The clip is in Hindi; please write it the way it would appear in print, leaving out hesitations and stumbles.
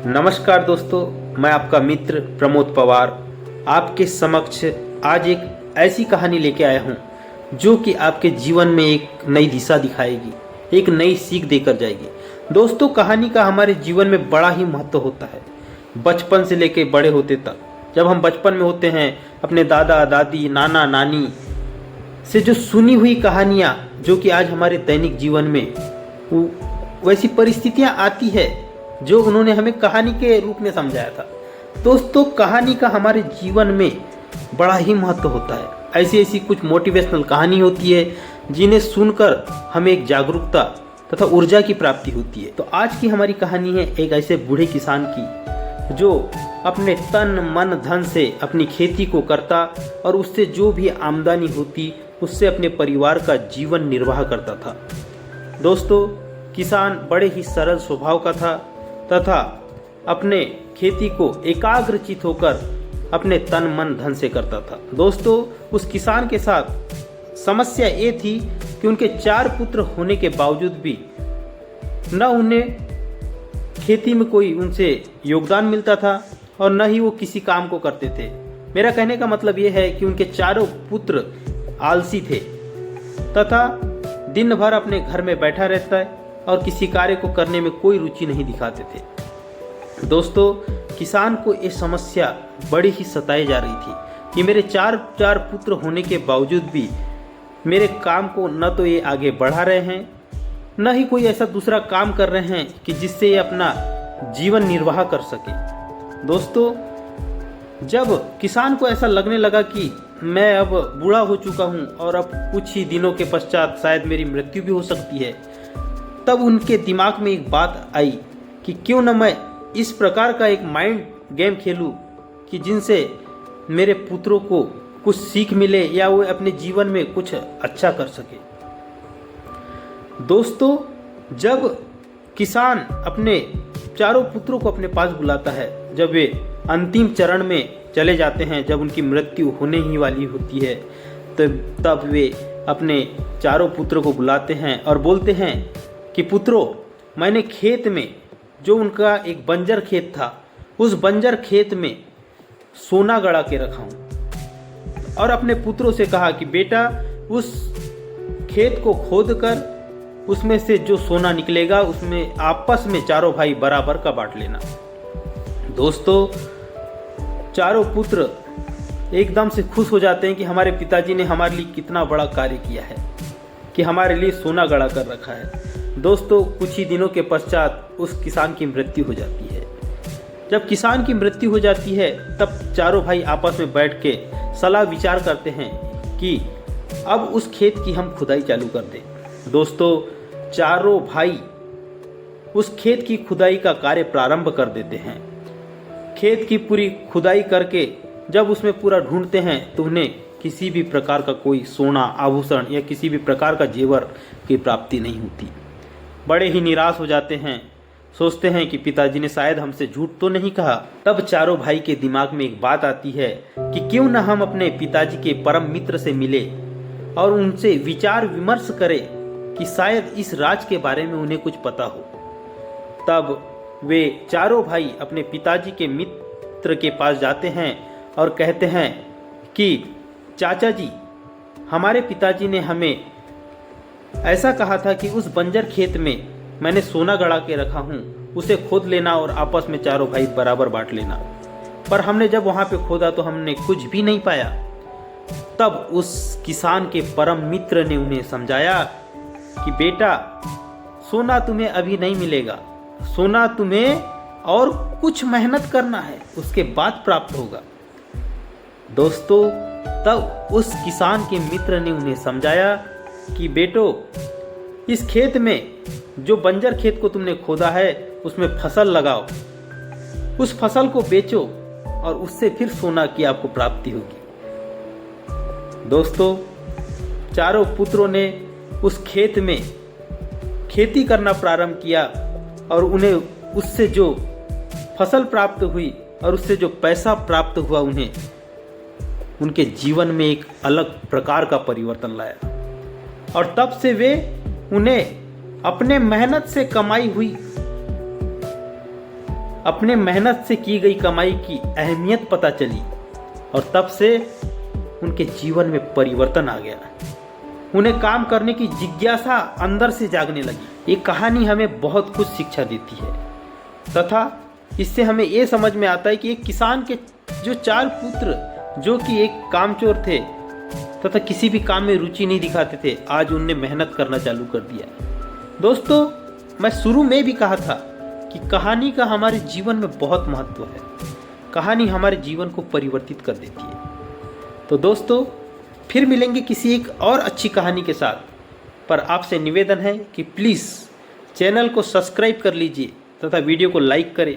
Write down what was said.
नमस्कार दोस्तों, मैं आपका मित्र प्रमोद पवार आपके समक्ष आज एक ऐसी कहानी लेके आया हूँ जो कि आपके जीवन में एक नई दिशा दिखाएगी, एक नई सीख देकर जाएगी। दोस्तों, कहानी का हमारे जीवन में बड़ा ही महत्व होता है। बचपन से लेके बड़े होते तक, जब हम बचपन में होते हैं, अपने दादा दादी नाना नानी से जो सुनी हुई कहानियाँ जो कि आज हमारे दैनिक जीवन में वैसी परिस्थितियाँ आती है जो उन्होंने हमें कहानी के रूप में समझाया था। दोस्तों, कहानी का हमारे जीवन में बड़ा ही महत्व होता है। ऐसी ऐसी कुछ मोटिवेशनल कहानी होती है जिन्हें सुनकर हमें एक जागरूकता तथा ऊर्जा की प्राप्ति होती है। तो आज की हमारी कहानी है एक ऐसे बूढ़े किसान की जो अपने तन मन धन से अपनी खेती को करता और उससे जो भी आमदनी होती उससे अपने परिवार का जीवन निर्वाह करता था। दोस्तों, किसान बड़े ही सरल स्वभाव का था तथा अपने खेती को एकाग्रचित होकर अपने तन मन धन से करता था। दोस्तों, उस किसान के साथ समस्या ये थी कि उनके 4 पुत्र होने के बावजूद भी न उन्हें खेती में कोई उनसे योगदान मिलता था और न ही वो किसी काम को करते थे। मेरा कहने का मतलब ये है कि उनके चारों पुत्र आलसी थे तथा दिन भर अपने घर में बैठा रहता है और किसी कार्य को करने में कोई रुचि नहीं दिखाते थे। दोस्तों, किसान को ये समस्या बड़ी ही सताई जा रही थी कि मेरे चार पुत्र होने के बावजूद भी मेरे काम को न तो ये आगे बढ़ा रहे हैं, न ही कोई ऐसा दूसरा काम कर रहे हैं कि जिससे ये अपना जीवन निर्वाह कर सके। दोस्तों, जब किसान को ऐसा लगने लगा कि मैं अब बूढ़ा हो चुका हूँ और अब कुछ ही दिनों के पश्चात शायद मेरी मृत्यु भी हो सकती है, तब उनके दिमाग में एक बात आई कि क्यों न मैं इस प्रकार का एक माइंड गेम खेलूं कि जिनसे मेरे पुत्रों को कुछ सीख मिले या वो अपने जीवन में कुछ अच्छा कर सके। दोस्तों, जब किसान अपने चारों पुत्रों को अपने पास बुलाता है, जब वे अंतिम चरण में चले जाते हैं, जब उनकी मृत्यु होने ही वाली होती है, तो तब वे अपने चारों पुत्रों को बुलाते हैं और बोलते हैं कि पुत्रों, मैंने खेत में जो उनका एक बंजर खेत था, उस बंजर खेत में सोना गड़ा के रखा हूँ और अपने पुत्रों से कहा कि बेटा, उस खेत को खोद कर उसमें से जो सोना निकलेगा उसमें आपस में चारों भाई बराबर का बांट लेना। दोस्तों, चारों पुत्र एकदम से खुश हो जाते हैं कि हमारे पिताजी ने हमारे लिए कितना बड़ा कार्य किया है कि हमारे लिए सोना गड़ा कर रखा है। दोस्तों, कुछ ही दिनों के पश्चात उस किसान की मृत्यु हो जाती है। जब किसान की मृत्यु हो जाती है तब चारों भाई आपस में बैठ के सलाह विचार करते हैं कि अब उस खेत की हम खुदाई चालू कर दें। दोस्तों, चारों भाई उस खेत की खुदाई का कार्य प्रारंभ कर देते हैं। खेत की पूरी खुदाई करके जब उसमें पूरा ढूंढते हैं तो उन्हें किसी भी प्रकार का कोई सोना आभूषण या किसी भी प्रकार का जेवर की प्राप्ति नहीं होती। बड़े ही निराश हो जाते हैं, सोचते हैं कि पिताजी ने शायद हमसे झूठ तो नहीं कहा। तब चारों भाई के दिमाग में एक बात आती है कि क्यों न हम अपने पिताजी के परम मित्र से मिले और उनसे विचार विमर्श करें कि शायद इस राज के बारे में उन्हें कुछ पता हो। तब वे चारों भाई अपने पिताजी के मित्र के पास जाते हैं और कहते हैं कि चाचा जी, हमारे पिताजी ने हमें ऐसा कहा था कि उस बंजर खेत में मैंने सोना गड़ा के रखा हूँ, उसे खोद लेना और आपस में चारों भाई बराबर बांट लेना। पर हमने जब वहाँ पे खोदा तो हमने कुछ भी नहीं पाया। तब उस किसान के परम मित्र ने उन्हें समझाया कि बेटा, सोना तुम्हें अभी नहीं मिलेगा, सोना तुम्हें और कुछ मेहनत करना है, उसके बाद प्राप्त होगा। दोस्तों, तब उस किसान के मित्र ने उन्हें समझाया कि बेटो, इस खेत में जो बंजर खेत को तुमने खोदा है उसमें फसल लगाओ, उस फसल को बेचो और उससे फिर सोना की आपको प्राप्ति होगी। दोस्तों, चारों पुत्रों ने उस खेत में खेती करना प्रारंभ किया और उन्हें उससे जो फसल प्राप्त हुई और उससे जो पैसा प्राप्त हुआ, उन्हें उनके जीवन में एक अलग प्रकार का परिवर्तन लाया और तब से वे उन्हें अपने मेहनत से कमाई हुई अपने मेहनत से की गई कमाई की अहमियत पता चली और तब से उनके जीवन में परिवर्तन आ गया। उन्हें काम करने की जिज्ञासा अंदर से जागने लगी। ये कहानी हमें बहुत कुछ शिक्षा देती है तथा इससे हमें ये समझ में आता है कि एक किसान के जो 4 पुत्र जो कि एक कामचोर थे तथा किसी भी काम में रुचि नहीं दिखाते थे, आज उनने मेहनत करना चालू कर दिया। दोस्तों, मैं शुरू में भी कहा था कि कहानी का हमारे जीवन में बहुत महत्व है। कहानी हमारे जीवन को परिवर्तित कर देती है। तो दोस्तों, फिर मिलेंगे किसी एक और अच्छी कहानी के साथ, पर आपसे निवेदन है कि प्लीज़ चैनल को सब्सक्राइब कर लीजिए तथा वीडियो को लाइक करें